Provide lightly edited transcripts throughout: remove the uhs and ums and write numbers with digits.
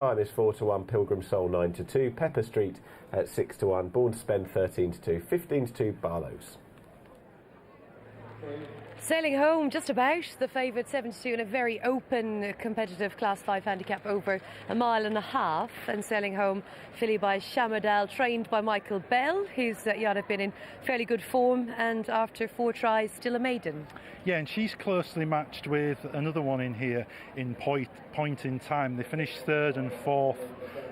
Time is 4-1, Pilgrim Soul 9-2, Pepper Street at 6-1, Born to Spend 13-2, 15-2, Barlows. Sailing Home, just about the favourite, 7-2 in a very open, competitive Class 5 handicap over a mile and a half. And Sailing Home, filly by Shamadal, trained by Michael Bell, who's been in fairly good form, and after 4 tries, still a maiden. Yeah, and she's closely matched with another one in here in point in time. They finished 3rd and 4th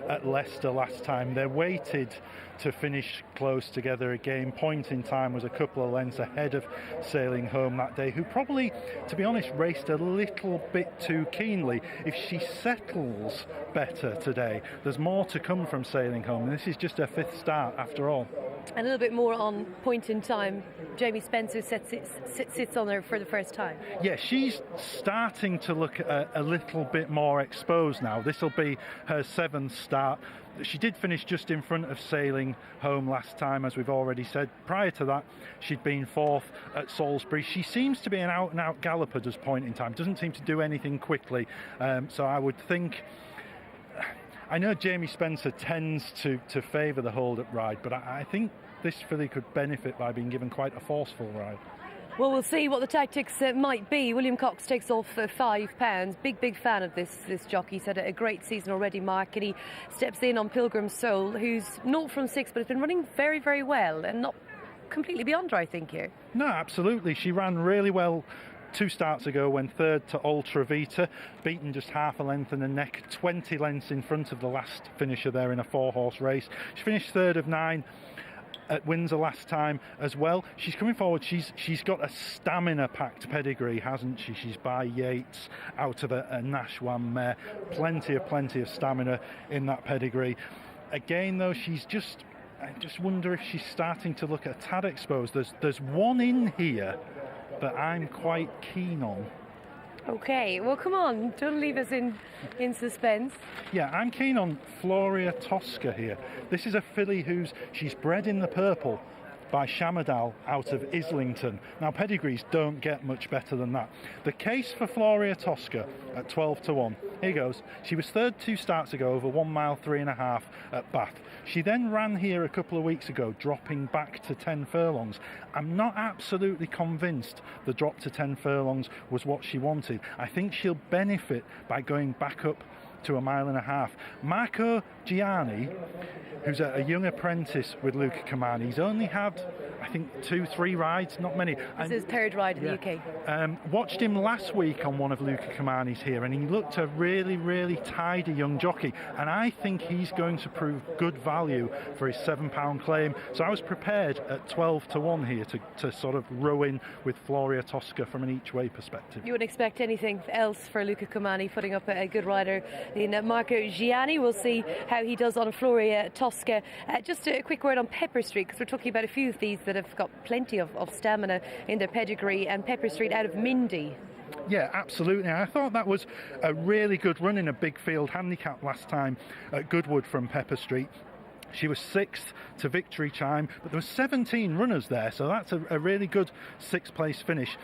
at Leicester last time. They're weighted to finish close together again. Point in time was a couple of lengths ahead of Sailing Home that day, who probably, to be honest, raced a little bit too keenly. If she settles better today, there's more to come from Sailing Home, and this is just her 5th start after all. A little bit more on Point in Time. Jamie Spencer sits on her for the first time. Yeah, she's starting to look a little bit more exposed now. This will be her 7th start. She did finish just in front of Sailing Home last time, as we've already said. Prior to that, she'd been 4th at Salisbury. She seems to be an out-and-out galloper, does Point in Time. Doesn't seem to do anything quickly. So I would think... I know Jamie Spencer tends to favour the hold-up ride, but I think this filly could benefit by being given quite a forceful ride. Well, we'll see what the tactics might be. William Cox takes off £5. Big fan of this jockey. He's had a great season already, Mark, and he steps in on Pilgrim Soul, who's 0 from 6, but has been running very, very well and not completely beyond her, I think, here. No, absolutely. She ran really well 2 starts ago when 3rd to Ultra Vita, beaten just half a length and a neck, 20 lengths in front of the last finisher there in a 4-horse race. She finished 3rd of 9 at Windsor last time as well. She's coming forward. She's got a stamina-packed pedigree, hasn't she? She's by Yates out of a Nashwan mare. Plenty of stamina in that pedigree. Again, though, I just wonder if she's starting to look a tad exposed. There's one in here that I'm quite keen on. Okay, well, come on, don't leave us in suspense. Yeah, I'm keen on Floria Tosca here. This is a filly she's bred in the purple by Shamadal out of Islington. Now, pedigrees don't get much better than that. The case for Floria Tosca at 12-1. Here goes. She was 3rd 2 starts ago over 1 mile 3.5 at Bath. She then ran here a couple of weeks ago, dropping back to 10 furlongs. I'm not absolutely convinced the drop to 10 furlongs was what she wanted. I think she'll benefit by going back up to 1.5 miles. Marco Gianni, who's a young apprentice with Luca Camani, he's only had, I think, 2-3 rides, not many. This is his 3rd ride in the UK. Watched him last week on one of Luca Camani's here, and he looked a really tidy young jockey, and I think he's going to prove good value for his £7 claim. So I was prepared at 12-1 here to sort of row in with Floria Tosca from an each-way perspective. You wouldn't expect anything else for Luca Camani putting up a good rider in Marco Gianni. We'll see how he does on Floria Tosca. Just a quick word on Pepper Street, because we're talking about a few of these that have got plenty of stamina in their pedigree, and Pepper Street out of Mindy. Yeah, absolutely. I thought that was a really good run in a big field handicap last time at Goodwood from Pepper Street. She was 6th to Victory Chime, but there were 17 runners there, so that's a really good 6th place finish.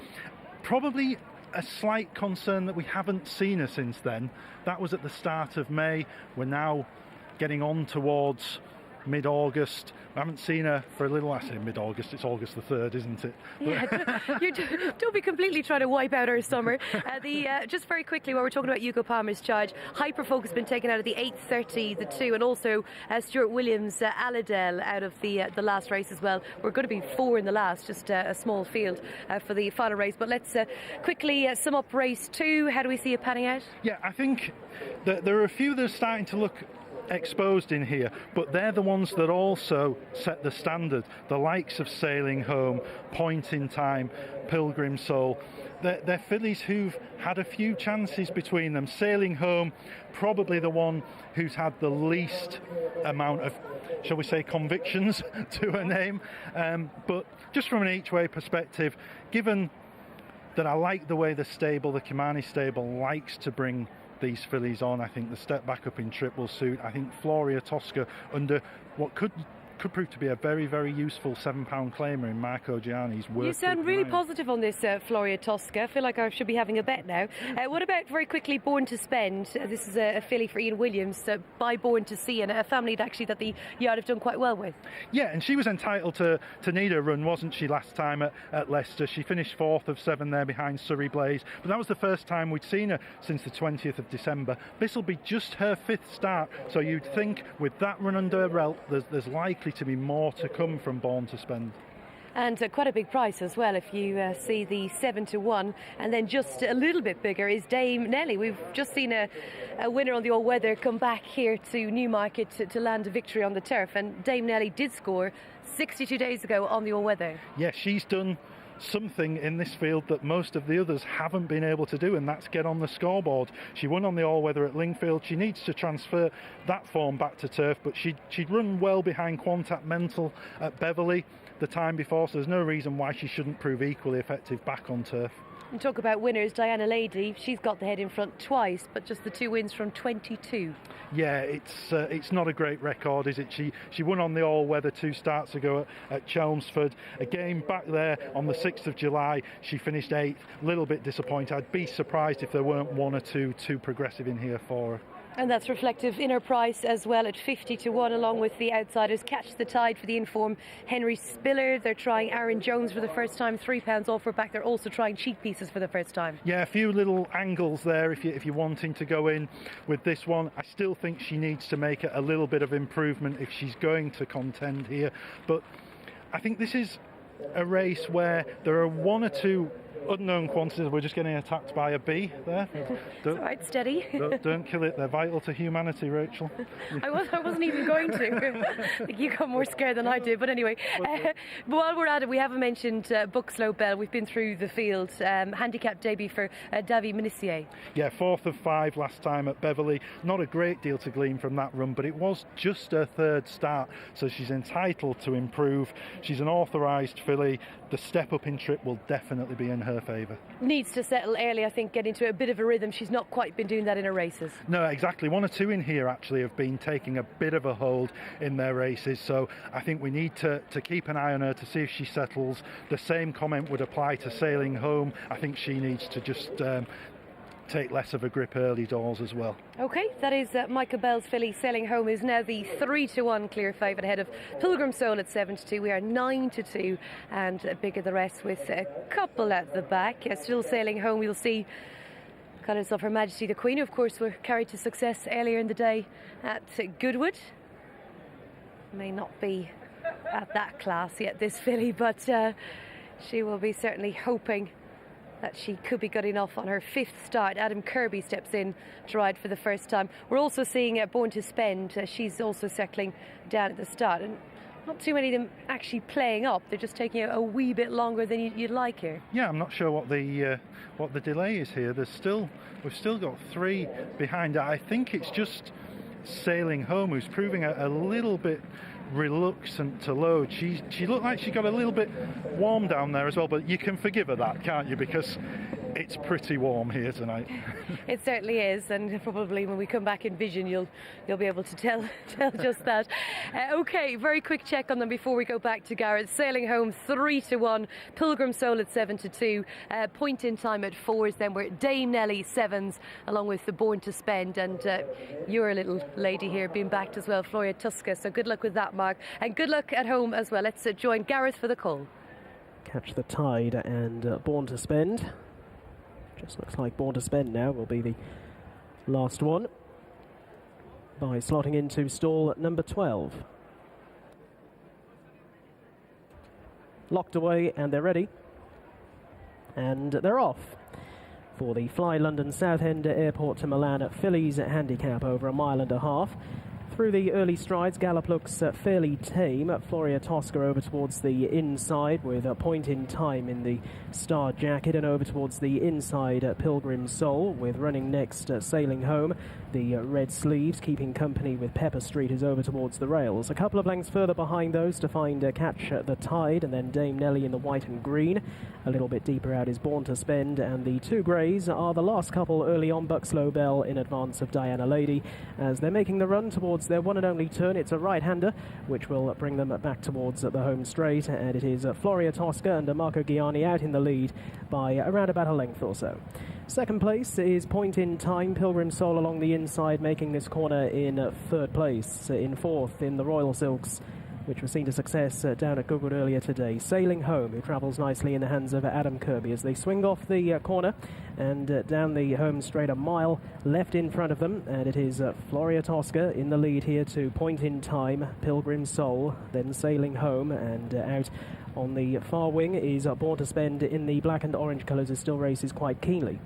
Probably a slight concern that we haven't seen her since then. That was at the start of May. We're now getting on towards mid-August. I haven't seen her for a little. I say mid-August, it's August the 3rd, isn't it? Yeah, don't be completely trying to wipe out our summer. Just very quickly, while we're talking about Hugo Palmer's charge, Hyperfocus has been taken out of the 8:30, the 2, and also Stuart Williams, Aladel out of the last race as well. We're going to be 4 in the last, just a small field for the final race. But let's quickly sum up race 2. How do we see it panning out? Yeah, I think that there are a few that are starting to look exposed in here, but they're the ones that also set the standard. The likes of Sailing Home, Point in Time, Pilgrim Soul. They're fillies who've had a few chances between them. Sailing Home, probably the one who's had the least amount of, shall we say, convictions to her name. But just from an each-way perspective, given that I like the way the Camani stable likes to bring these fillies on, I think the step back up in trip will suit. I think Floria Tosca, under what could could prove to be a very, very useful £7 claimer in Marco Gianni's work. You sound really positive on this Floria Tosca. I feel like I should be having a bet now. What about, very quickly, Born to Spend? This is a filly for Ian Williams by Born to See, and a family that the yard have done quite well with. Yeah, and she was entitled to need a run, wasn't she, last time at Leicester? She finished 4th of 7 there behind Surrey Blaze, but that was the first time we'd seen her since the 20th of December. This will be just her 5th start, so you'd think with that run under her belt, there's likely to be more to come from Born to Spend. And quite a big price as well if you see the 7-1, and then just a little bit bigger is Dame Nelly. We've just seen a winner on the all weather come back here to Newmarket to land a victory on the turf, and Dame Nelly did score 62 days ago on the all weather. Yeah, she's done something in this field that most of the others haven't been able to do, and that's get on the scoreboard. She won on the all-weather at Lingfield. She needs to transfer that form back to turf, but she'd run well behind Quantat Mental at Beverley the time before, so there's no reason why she shouldn't prove equally effective back on turf. And talk about winners, Diana Lady, she's got the head in front twice, but just the 2 wins from 22. Yeah, it's not a great record, is it? She won on the all-weather 2 starts ago at Chelmsford. Again, back there on the 6th of July, she finished 8th. A little bit disappointed. I'd be surprised if there weren't 1 or 2 too progressive in here for her. And that's reflective in her price as well at 50-1, along with the outsiders. Catch the Tide for the inform Henry Spiller. They're trying Aaron Jones for the first time, £3 off her back. They're also trying Cheap Pieces for the first time. Yeah, a few little angles there if you're wanting to go in with this one. I still think she needs to make a little bit of improvement if she's going to contend here. But I think this is a race where there are 1 or 2 unknown quantities. We're just getting attacked by a bee there. All right, steady. Don't kill it. They're vital to humanity, Rachel. I wasn't even going to. I think you got more scared than I did. But anyway, while we're at it, we haven't mentioned Buxlow Bell. We've been through the field. Handicap debut for Davy Minissier. Yeah, 4th of 5 last time at Beverley. Not a great deal to glean from that run, but it was just her 3rd start, so she's entitled to improve. She's an authorised filly. The step up in trip will definitely be in her favour. Needs to settle early, I think, get into a bit of a rhythm. She's not quite been doing that in her races. No, exactly. 1 or 2 in here actually have been taking a bit of a hold in their races, so I think we need to keep an eye on her to see if she settles. The same comment would apply to Sailing Home. I think she needs to just take less of a grip early doors as well. OK, that is Michael Bell's filly. Sailing Home is now the 3-1 clear favourite ahead of Pilgrim Soul at 7-2. We are 9-2 and bigger the rest with a couple at the back. Still Sailing Home. We'll see colours of Her Majesty the Queen, who of course were carried to success earlier in the day at Goodwood. May not be at that class yet, this filly, but she will be certainly hoping that she could be good enough on her 5th start. Adam Kirby steps in to ride for the first time. We're also seeing Born to Spend. She's also settling down at the start, and not too many of them actually playing up. They're just taking a wee bit longer than you'd like here. Yeah, I'm not sure what the delay is here. We've still got 3 behind her. I think it's just Sailing Home who's proving a little bit reluctant to load. She looked like she got a little bit warm down there as well, but you can forgive her that, can't you? Because it's pretty warm here tonight. It certainly is, and probably when we come back in vision you'll be able to tell just that. OK, very quick check on them before we go back to Garrett. Sailing Home 3-1, Pilgrim Soul at 7-2, Point in Time at 4s. Then we're Dame Nelly 7s, along with the Born to Spend, and your little lady here being backed as well, Floria Tosca. So good luck with that, Mark, and good luck at home as well. Let's join Gareth for the call. Catch the Tide and Born to Spend. Just looks like Born to Spend now will be the last one, by slotting into stall number 12. Locked away and they're ready. And they're off for the Fly London Southend Airport to Milan at Fillies handicap over 1.5 miles. Through the early strides, Gallop looks fairly tame. Floria Tosca over towards the inside with a Point in Time in the star jacket, and over towards the inside Pilgrim Soul with running next Sailing Home. The red sleeves keeping company with Pepper Street is over towards the rails. A couple of lengths further behind those to find Catch the Tide, and then Dame Nelly in the white and green. A little bit deeper out is Born to Spend, and the 2 greys are the last couple early on. Buxlow Bell in advance of Diana Lady as they're making the run towards towards their one and only turn. It's a right-hander, which will bring them back towards the home straight, and it is Floria Tosca and Marco Gianni out in the lead by around about a length or so. Second place is Point in Time, Pilgrim Soul along the inside, making this corner in third place. In fourth in the Royal Silks, which was seen to success down at Goodwood earlier today. Sailing Home, who travels nicely in the hands of Adam Kirby as they swing off the corner and down the home straight a mile left in front of them. And it is Floria Tosca in the lead here to Point in Time, Pilgrim Soul, then Sailing Home, and out on the far wing is Born to Spend in the black and orange colours, who still races quite keenly.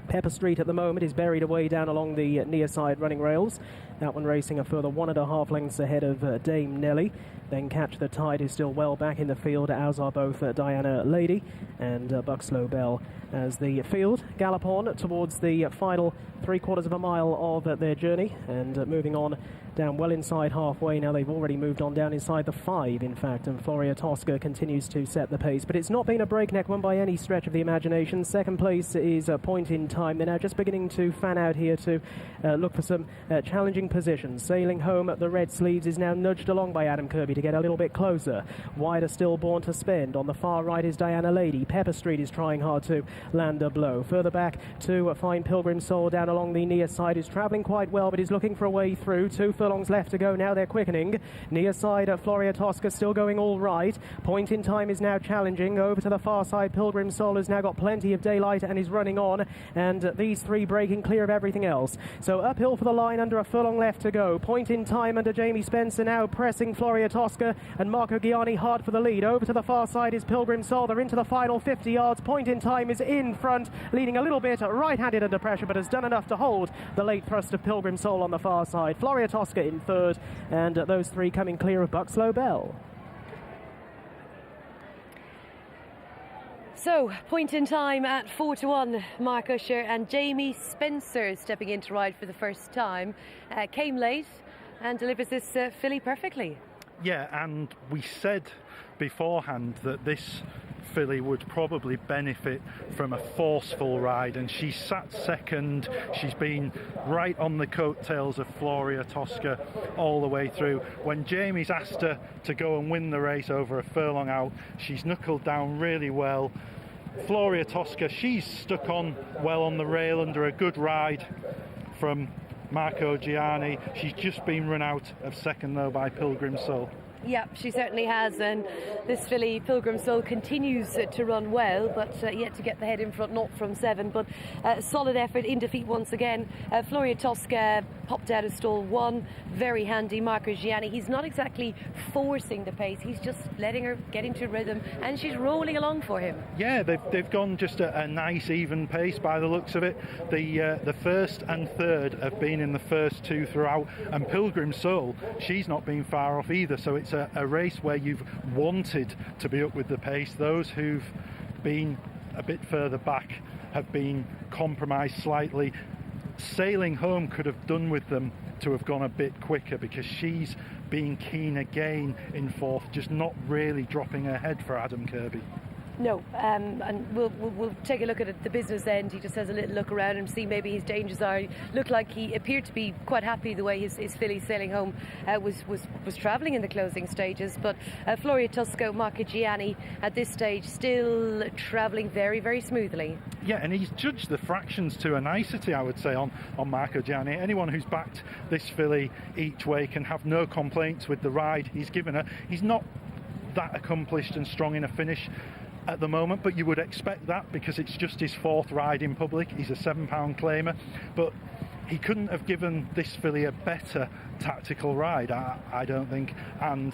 Pepper Street at the moment is buried away down along the near side running rails. That one racing a further 1.5 lengths ahead of Dame Nelly. Then Catch the Tide is still well back in the field, as are both Diana Lady and Buxlow Bell, as the field gallop on towards the final 3/4 of a mile of their journey, and moving on down well inside halfway. Now they've already moved on down inside the 5, in fact, and Floria Tosca continues to set the pace. But it's not been a breakneck one by any stretch of the imagination. Second place is Point in Time. They're now just beginning to fan out here to look for some challenging positions. Sailing Home at the red sleeves is now nudged along by Adam Kirby to get a little bit closer. Wider still Born to Spend. On the far right is Diana Lady. Pepper Street is trying hard to land a blow. Further back to find Pilgrim Soul down along the near side, is travelling quite well but is looking for a way through. 2 furlongs left to go now. They're quickening. Near side Floria Tosca still going all right. Point in Time is now challenging. Over to the far side, Pilgrim Soul has now got plenty of daylight and is running on, and these three breaking clear of everything else. So uphill for the line, under a furlong left to go. Point in Time under Jamie Spencer now pressing Floria Tosca, and Marco Gianni hard for the lead. Over to the far side is Pilgrim Soul. They're into the final 50 yards. Point in Time is in front, leading a little bit right-handed under pressure, but has done enough to hold the late thrust of Pilgrim Soul on the far side. Floria Tosca in third, and those three coming clear of Buxlow Bell. So, Point in Time at 4-1, Mark Usher, and Jamie Spencer stepping in to ride for the first time. Came late and delivers this filly perfectly. Yeah, and we said beforehand that this filly would probably benefit from a forceful ride, and she sat second. She's been right on the coattails of Floria Tosca all the way through. When Jamie's asked her to go and win the race over a furlong out, she's knuckled down really well. Floria Tosca, she's stuck on well on the rail under a good ride from Marco Gianni. She's just been run out of second though by Pilgrim Soul. Yeah, she certainly has, and this filly, Pilgrim Soul, continues to run well, but yet to get the head in front, not from 7, but solid effort in defeat once again. Floria Tosca popped out of stall 1, very handy. Marco Gianni, he's not exactly forcing the pace, he's just letting her get into rhythm, and she's rolling along for him. Yeah, they've gone just a nice even pace by the looks of it. The first and third have been in the first 2 throughout, and Pilgrim Soul, she's not been far off either, so it's a race where you've wanted to be up with the pace. Those who've been a bit further back have been compromised slightly. Sailing Home could have done with them to have gone a bit quicker, because she's being keen again in fourth, just not really dropping her head for Adam Kirby. No, and we'll take a look at the business end. He just has a little look around and see maybe his dangers are. Looked like he appeared to be quite happy the way his filly Sailing Home was travelling in the closing stages. But Floria Tosca, Marco Gianni at this stage still travelling very, very smoothly. Yeah, and he's judged the fractions to a nicety, I would say, on Marco Gianni. Anyone who's backed this filly each way can have no complaints with the ride he's given her. He's not that accomplished and strong in a finish at the moment, but you would expect that because it's just his 4th ride in public. He's a £7 claimer, but he couldn't have given this filly a better tactical ride, I don't think, and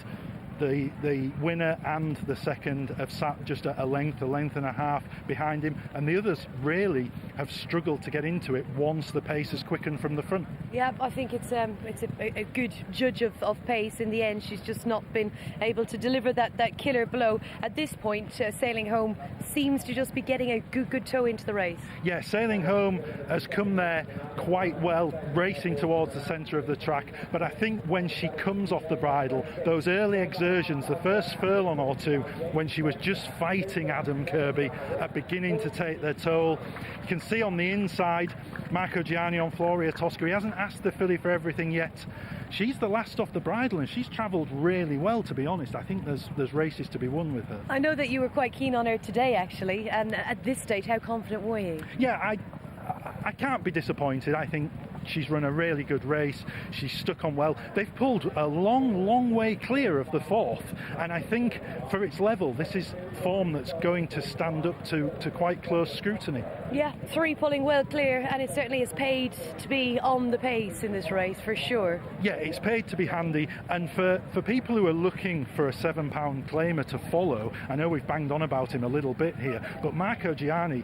the winner and the second have sat just at a length and a half behind him, and the others really have struggled to get into it once the pace has quickened from the front. Yeah, I think it's a good judge of pace in the end. She's just not been able to deliver that killer blow. At this point, Sailing Home seems to just be getting a good toe into the race. Yeah, Sailing Home has come there quite well, racing towards the centre of the track, but I think when she comes off the bridle, those early exertions, the first furlong or 2, when she was just fighting Adam Kirby, are beginning to take their toll. You can see on the inside Marco Gianni on Floria Tosca. He hasn't asked the filly for everything yet. she's the last off the bridle, and she's travelled really well, to be honest. I think there's races to be won with her. I know that you were quite keen on her today, actually, and at this stage, how confident were you? Yeah, I can't be disappointed. I think she's run a really good race. She's stuck on well. They've pulled a long way clear of the fourth, and I think for its level, this is form that's going to stand up to quite close scrutiny. Yeah, 3 pulling well clear, and it certainly is paid to be on the pace in this race, for sure. Yeah, it's paid to be handy, and for people who are looking for a £7 claimer to follow, I know we've banged on about him a little bit here, but Marco Gianni